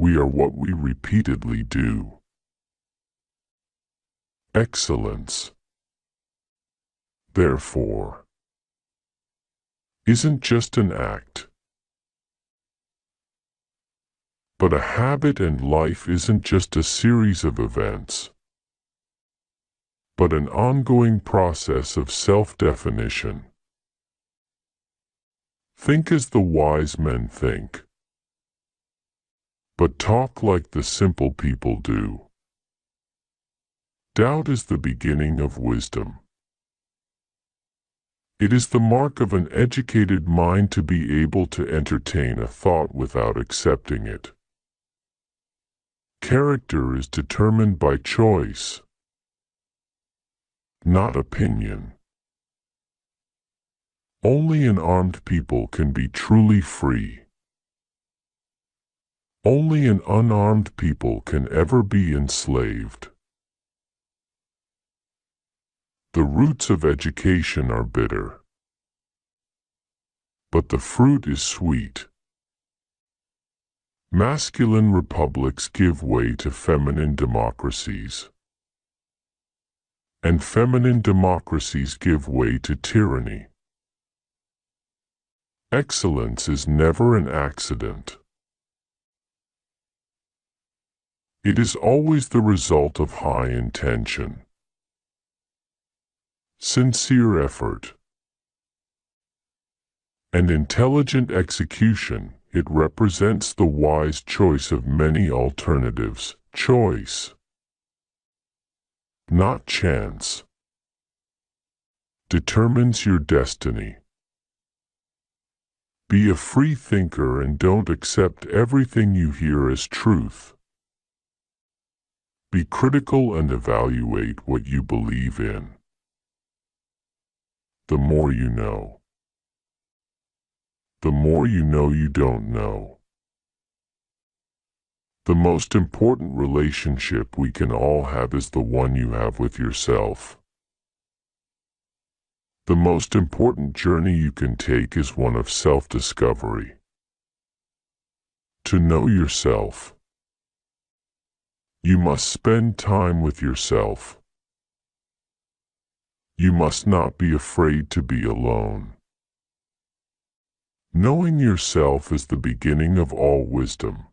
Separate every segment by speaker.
Speaker 1: We are what we repeatedly do. Excellence, therefore, isn't just an act, but a habit, and life isn't just a series of events, but an ongoing process of self-definition. Think as the wise men think, but talk like the simple people do. Doubt is the beginning of wisdom. It is the mark of an educated mind to be able to entertain a thought without accepting it. Character is determined by choice, not opinion. Only an armed people can be truly free. Only an unarmed people can ever be enslaved. The roots of education are bitter, but the fruit is sweet. Masculine republics give way to feminine democracies, and feminine democracies give way to tyranny. Excellence is never an accident. It is always the result of high intention, sincere effort, and intelligent execution. It represents the wise choice of many alternatives. Choice, not chance, determines your destiny. Be a free thinker and don't accept everything you hear as truth. Be critical and evaluate what you believe in. The more you know. The more you know you don't know. The most important relationship we can all have is the one you have with yourself. The most important journey you can take is one of self-discovery. To know yourself, you must spend time with yourself. You must not be afraid to be alone. Knowing yourself is the beginning of all wisdom.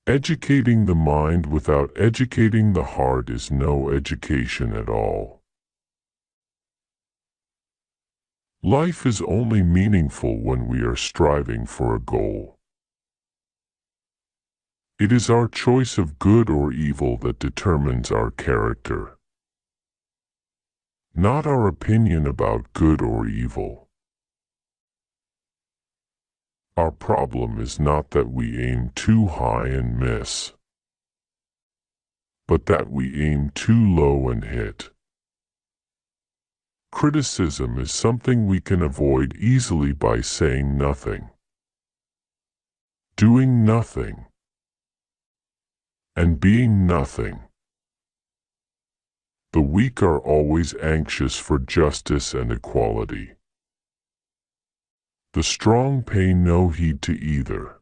Speaker 1: Educating the mind without educating the heart is no education at all. Life is only meaningful when we are striving for a goal. It is our choice of good or evil that determines our character, not our opinion about good or evil. Our problem is not that we aim too high and miss, but that we aim too low and hit. Criticism is something we can avoid easily by saying nothing, doing nothing, and being nothing. The weak are always anxious for justice and equality. The strong pay no heed to either.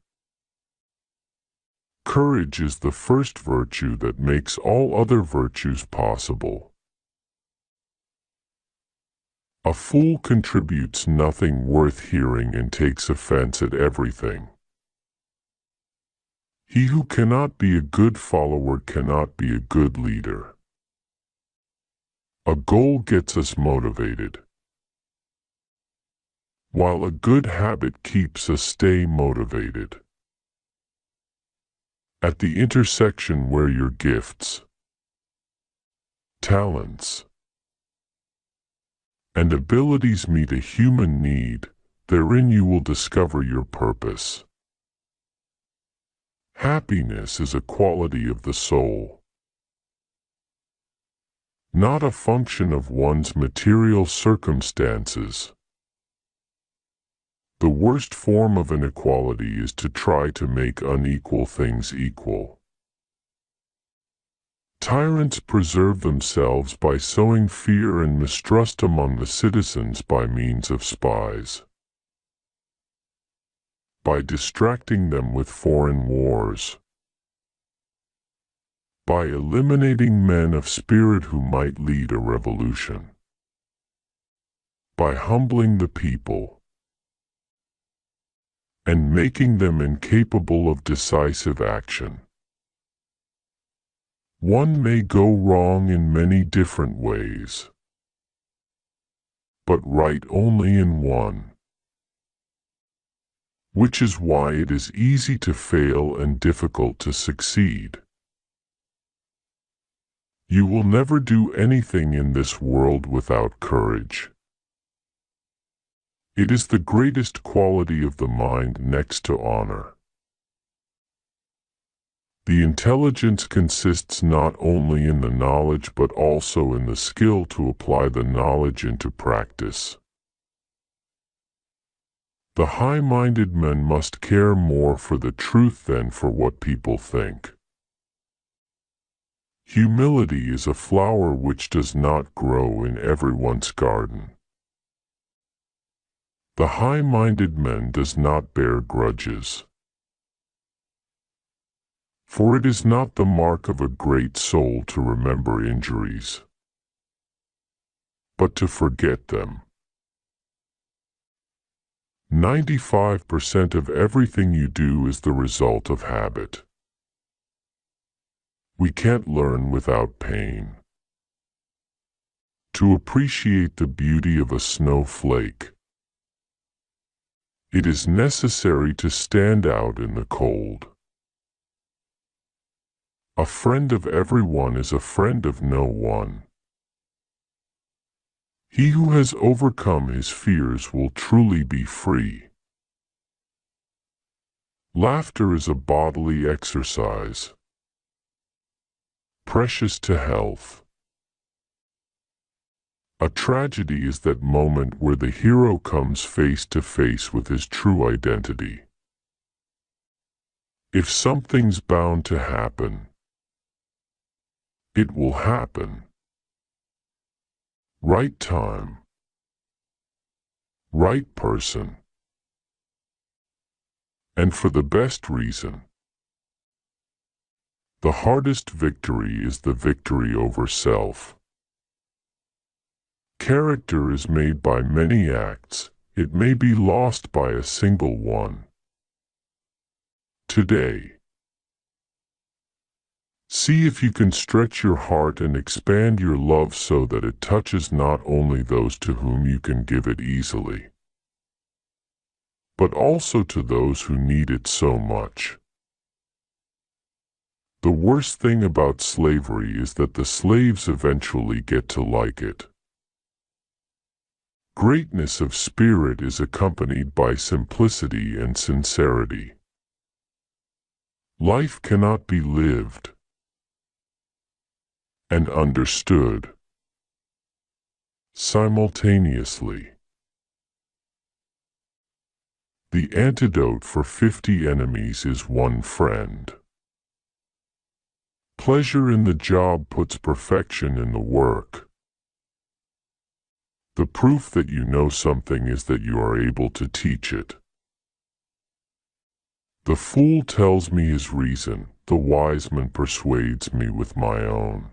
Speaker 1: Courage is the first virtue that makes all other virtues possible. A fool contributes nothing worth hearing and takes offense at everything. He who cannot be a good follower cannot be a good leader. A goal gets us motivated, while a good habit keeps us stay motivated. At the intersection where your gifts, talents, and abilities meet a human need, therein you will discover your purpose. Happiness is a quality of the soul, not a function of one's material circumstances. The worst form of inequality is to try to make unequal things equal. Tyrants preserve themselves by sowing fear and mistrust among the citizens by means of spies. by distracting them with foreign wars, by eliminating men of spirit who might lead a revolution, by humbling the people and making them incapable of decisive action. One may go wrong in many different ways, but right only in one, which is why it is easy to fail and difficult to succeed. You will never do anything in this world without courage. It is the greatest quality of the mind next to honor. The intelligence consists not only in the knowledge but also in the skill to apply the knowledge into practice. The high-minded man must care more for the truth than for what people think. Humility is a flower which does not grow in everyone's garden. The high-minded man does not bear grudges, for it is not the mark of a great soul to remember injuries, but to forget them. 95% of everything you do is the result of habit. We can't learn without pain. To appreciate the beauty of a snowflake, it is necessary to stand out in the cold. A friend of everyone is a friend of no one. He who has overcome his fears will truly be free. Laughter is a bodily exercise, precious to health. A tragedy is that moment where the hero comes face to face with his true identity. If something's bound to happen, it will happen. Right time, right person, and for the best reason. The hardest victory is the victory over self. Character is made by many acts, it may be lost by a single one. Today, see if you can stretch your heart and expand your love so that it touches not only those to whom you can give it easily, but also to those who need it so much. The worst thing about slavery is that the slaves eventually get to like it. Greatness of spirit is accompanied by simplicity and sincerity. Life cannot be lived and understood simultaneously. The antidote for 50 enemies is one friend. Pleasure in the job puts perfection in the work. The proof that you know something is that you are able to teach it. The fool tells me his reason, the wise man persuades me with my own.